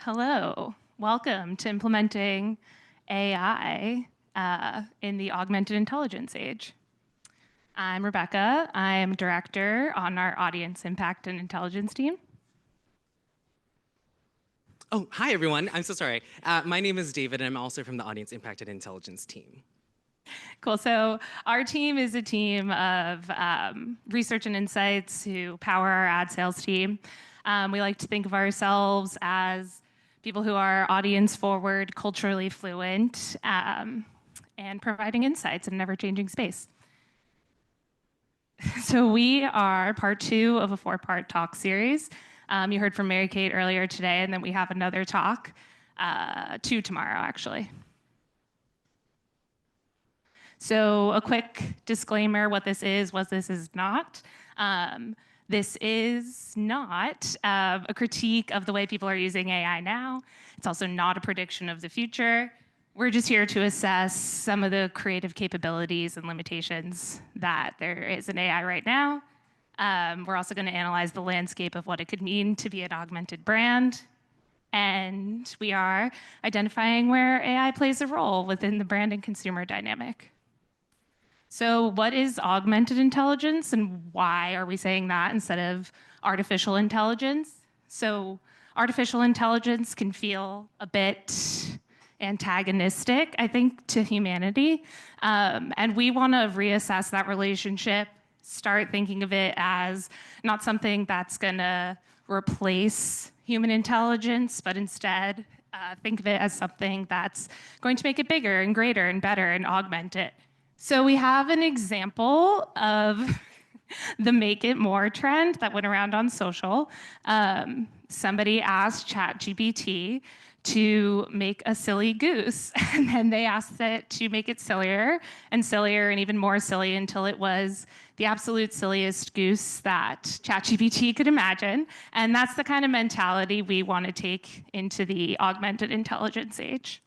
Hello, welcome to implementing AI in the augmented intelligence age. I'm Rebecca. I'm director on our audience impact and intelligence team. Oh, hi everyone. I'm so sorry. My name is David, and I'm also from the Audience Impact and Intelligence team. Cool. So our team is a team of research and insights who power our ad sales team. We like to think of ourselves as people who are audience forward, culturally fluent, and providing insights in an ever-changing space. So we are part 2 of a 4-part talk series. You heard from Mary Kate earlier today, and then we have another talk, 2 tomorrow, actually. So a quick disclaimer, what this is, what this is not. This is not a critique of the way people are using AI now. It's also not a prediction of the future. We're just here to assess some of the creative capabilities and limitations that there is in AI right now. We're also going to analyze the landscape of what it could mean to be an augmented brand. And we are identifying where AI plays a role within the brand and consumer dynamic. So what is augmented intelligence and why are we saying that instead of artificial intelligence? So artificial intelligence can feel a bit antagonistic, I think, to humanity. And we want to reassess that relationship, start thinking of it as not something that's going to replace human intelligence, but instead think of it as something that's going to make it bigger and greater and better and augment it. So we have an example of the make it more trend that went around on social. Somebody asked ChatGPT to make a silly goose, and then they asked it to make it sillier and even more silly until it was the absolute silliest goose that ChatGPT could imagine. And that's the kind of mentality we want to take into the augmented intelligence age.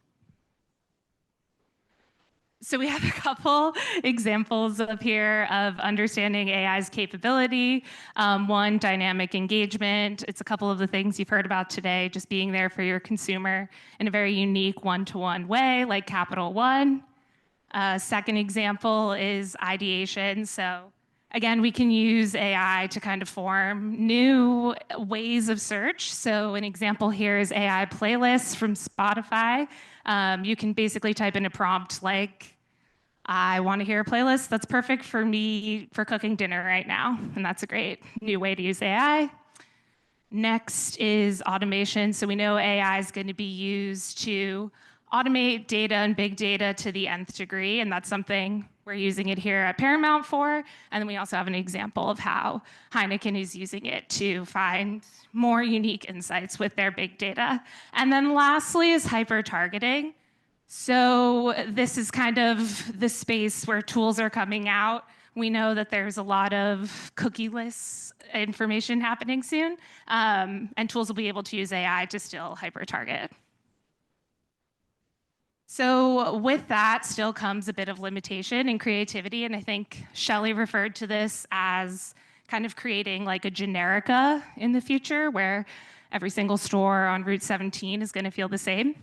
So we have a couple examples up here of understanding AI's capability. One, dynamic engagement. It's a couple of the things you've heard about today, just being there for your consumer in a very unique one-to-one way, like Capital One. Second example is ideation. So again, we can use AI to kind of form new ways of search. So an example here is AI playlists from Spotify. You can basically type in a prompt like, I want to hear a playlist that's perfect for me for cooking dinner right now. And that's a great new way to use AI. Next is automation. So we know AI is going to be used to automate data and big data to the nth degree. And that's something we're using it here at Paramount for. And then we also have an example of how Heineken is using it to find more unique insights with their big data. And then lastly is hyper-targeting. So this is kind of the space where tools are coming out. We know that there's a lot of cookieless information happening soon, and tools will be able to use AI to still hyper-target. So with that still comes a bit of limitation and creativity, and I think Shelley referred to this as kind of creating like a generica in the future where every single store on Route 17 is going to feel the same.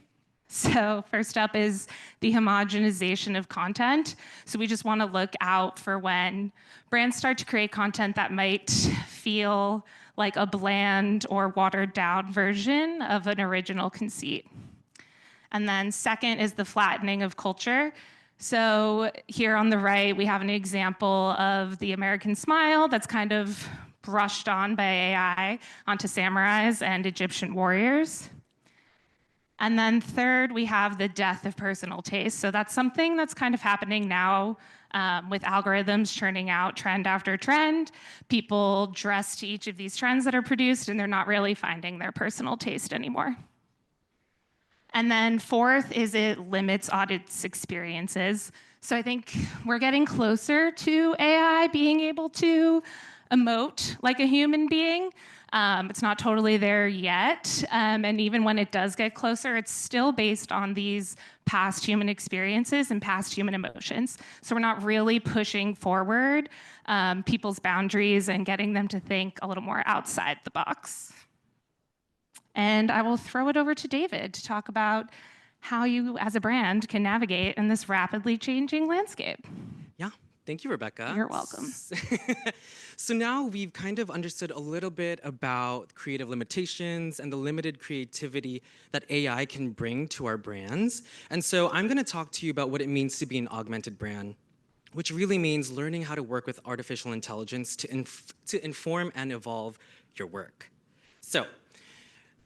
So first up is the homogenization of content. So we just want to look out for when brands start to create content that might feel like a bland or watered down version of an original conceit. And then second is the flattening of culture. So here on the right, we have an example of the American smile that's kind of brushed on by AI onto samurais and Egyptian warriors. And then third, we have the death of personal taste. So that's something that's kind of happening now with algorithms churning out trend after trend. People dress to each of these trends that are produced, and they're not really finding their personal taste anymore. And then fourth is it limits audience experiences. So I think we're getting closer to AI being able to emote like a human being. It's not totally there yet. And even when it does get closer, it's still based on these past human experiences and past human emotions. So we're not really pushing forward people's boundaries and getting them to think a little more outside the box. And I will throw it over to David to talk about how you, as a brand, can navigate in this rapidly changing landscape. Yeah, thank you, Rebecca. You're welcome. So now we've kind of understood a little bit about creative limitations and the limited creativity that AI can bring to our brands. And so I'm going to talk to you about what it means to be an augmented brand, which really means learning how to work with artificial intelligence to inform and evolve your work. So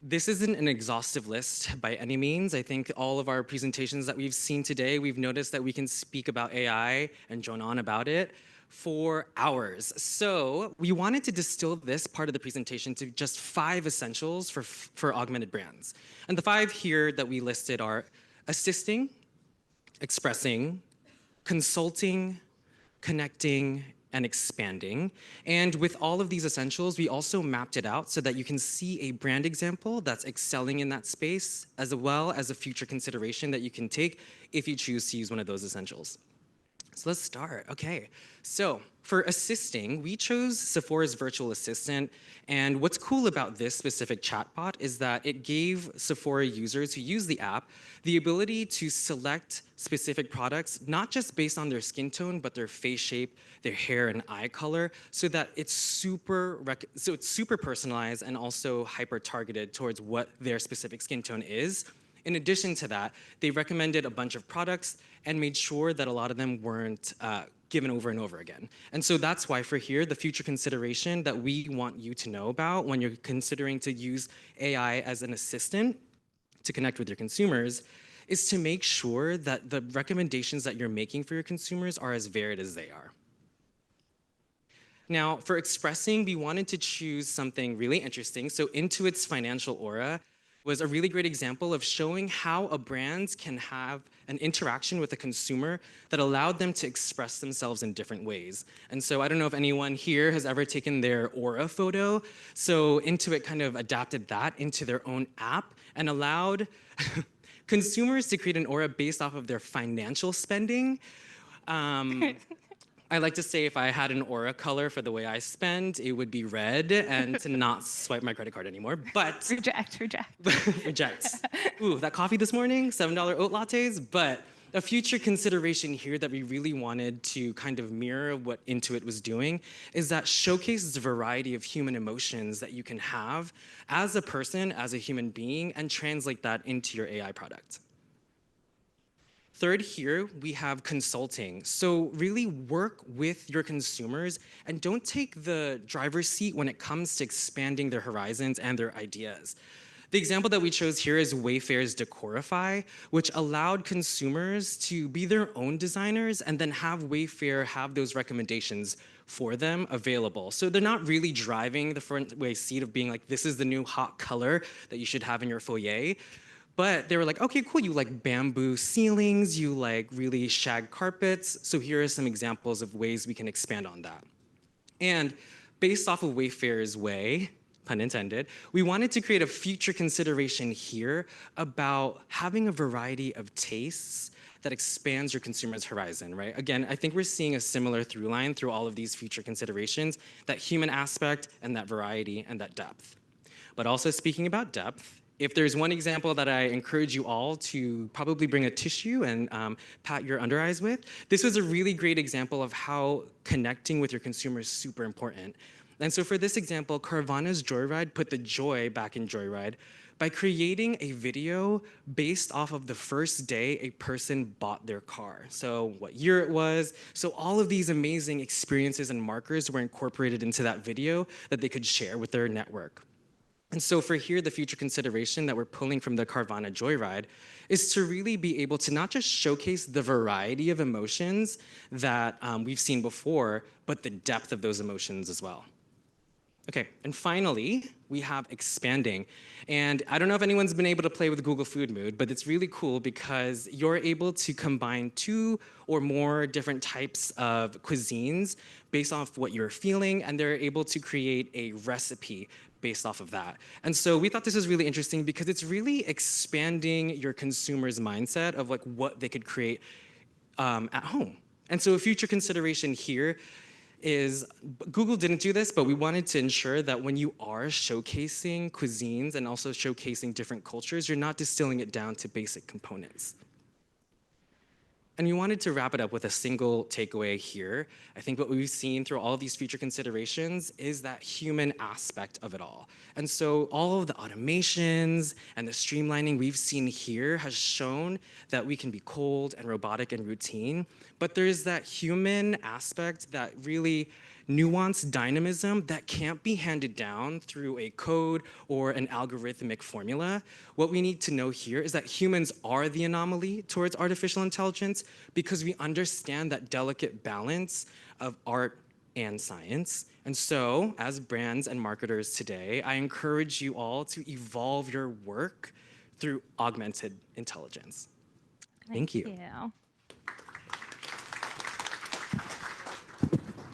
this isn't an exhaustive list by any means. I think all of our presentations that we've seen today, we've noticed that we can speak about AI and drone on about it for hours. So we wanted to distill this part of the presentation to just 5 essentials for augmented brands. And the 5 here that we listed are assisting, expressing, consulting, connecting, and expanding. And with all of these essentials, we also mapped it out so that you can see a brand example that's excelling in that space, as well as a future consideration that you can take if you choose to use one of those essentials. So let's start. Okay. So for assisting, we chose Sephora's virtual assistant. And what's cool about this specific chatbot is that it gave Sephora users who use the app the ability to select specific products, not just based on their skin tone, but their face shape, their hair and eye color, so that it's super personalized and also hyper targeted towards what their specific skin tone is. In addition to that, they recommended a bunch of products and made sure that a lot of them weren't given over and over again. And so that's why for here, the future consideration that we want you to know about when you're considering to use AI as an assistant to connect with your consumers is to make sure that the recommendations that you're making for your consumers are as varied as they are. Now, for expressing, we wanted to choose something really interesting. So Intuit's financial aura was a really great example of showing how a brand can have an interaction with a consumer that allowed them to express themselves in different ways. And so I don't know if anyone here has ever taken their aura photo. So Intuit kind of adapted that into their own app and allowed consumers to create an aura based off of their financial spending. I like to say if I had an aura color for the way I spend, it would be red and to not swipe my credit card anymore. But Reject. reject. Ooh, that coffee this morning, $7 oat lattes. But a future consideration here that we really wanted to kind of mirror what Intuit was doing is that showcases the variety of human emotions that you can have as a person, as a human being, and translate that into your AI product. Third here, we have consulting. So really work with your consumers and don't take the driver's seat when it comes to expanding their horizons and their ideas. The example that we chose here is Wayfair's Decorify, which allowed consumers to be their own designers and then have Wayfair have those recommendations for them available. So they're not really driving the front way seat of being like, this is the new hot color that you should have in your foyer. But they were like, okay, cool, you like bamboo ceilings, you like really shag carpets. So here are some examples of ways we can expand on that. And based off of Wayfair's way, pun intended, we wanted to create a future consideration here about having a variety of tastes that expands your consumer's horizon, right? Again, I think we're seeing a similar through line through all of these future considerations, that human aspect and that variety and that depth. But also speaking about depth, if there's one example that I encourage you all to probably bring a tissue and pat your under eyes with, this was a really great example of how connecting with your consumer is super important. And so for this example, Carvana's Joyride put the joy back in Joyride by creating a video based off of the first day a person bought their car. So what year it was. So all of these amazing experiences and markers were incorporated into that video that they could share with their network. And so for here, the future consideration that we're pulling from the Carvana Joyride is to really be able to not just showcase the variety of emotions that we've seen before, but the depth of those emotions as well. Okay, and finally, we have expanding. And I don't know if anyone's been able to play with Google Food Mood, but it's really cool because you're able to combine 2 or more different types of cuisines based off what you're feeling, and they're able to create a recipe based off of that. And so we thought this was really interesting because it's really expanding your consumer's mindset of like what they could create at home. And so a future consideration here is Google didn't do this, but we wanted to ensure that when you are showcasing cuisines and also showcasing different cultures, you're not distilling it down to basic components. And we wanted to wrap it up with a single takeaway here. I think what we've seen through all of these future considerations is that human aspect of it all. And so all of the automations and the streamlining we've seen here has shown that we can be cold and robotic and routine, but there's that human aspect, that really nuanced dynamism that can't be handed down through a code or an algorithmic formula. What we need to know here is that humans are the anomaly towards artificial intelligence because we understand that delicate balance of art and science. And so, as brands and marketers today, I encourage you all to evolve your work through augmented intelligence. Thank you.